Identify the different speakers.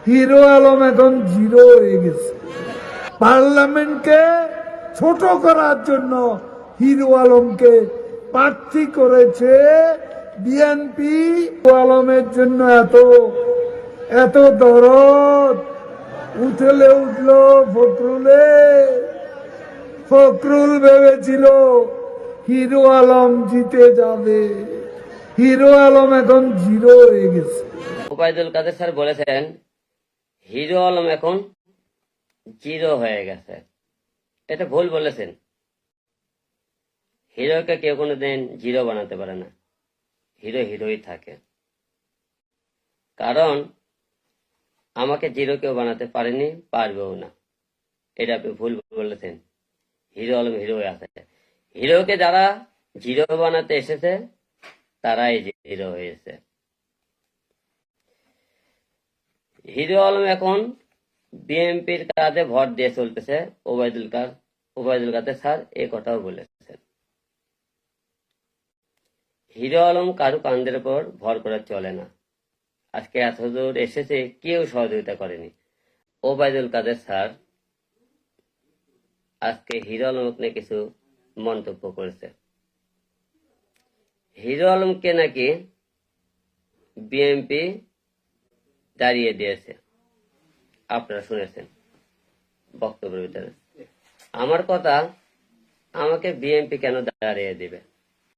Speaker 1: Hero Alam এখন zero হয়ে গেছে। পার্লামেন্টকে ছোট করার জন্য হিরো আলমকে প্রার্থী করেছে বিএনপি। হিরো আলমের জন্য এত এত দরদ উঠলে উঠলো ফখরুল ভেবেছিল হিরো আলম জিতে যাবে। হিরো আলম এখন জিরো হয়ে গেছে।
Speaker 2: ওবায়দুল কাদের স্যার বলেছেন হিরো আলম এখন জিরো হয়ে গেছে। এটা ভুল বলেছেন। হিরোকে কেউ কোনোদিন জিরো বানাতে পারে না। হিরো হিরোই থাকে। কারণ আমাকে জিরো কেউ বানাতে পারেনি, পারবেও না। এটা আপনি ভুল বলেছেন। হিরো আলম হিরো আছে। হিরোকে যারা জিরো বানাতে এসেছে তারাই জিরো হয়েছে। হিরো আলম এখন বিএনপির কাজে ভর দিয়ে চলতেছে। ওবায়দুল কাদের স্যার এ কথাও বলেছেন। হিরো আলম কারো কান্দের উপর ভর করে চলে না। আজকে এত দূর এসেছে, কেউ সহযোগিতা করেনি। ওবায়দুল কাদের স্যার আজকে হিরো আলমকে নিয়ে কিছু মন্তব্য করেছে। হিরো আলমকে নাকি বিএনপি দাঁড়িয়ে দিয়েছে। আপনারা শুনেছেন বক্তব্যের ভিতরে। আমার কথা, আমাকে বিএনপি কেন দাঁড়িয়ে দিবে?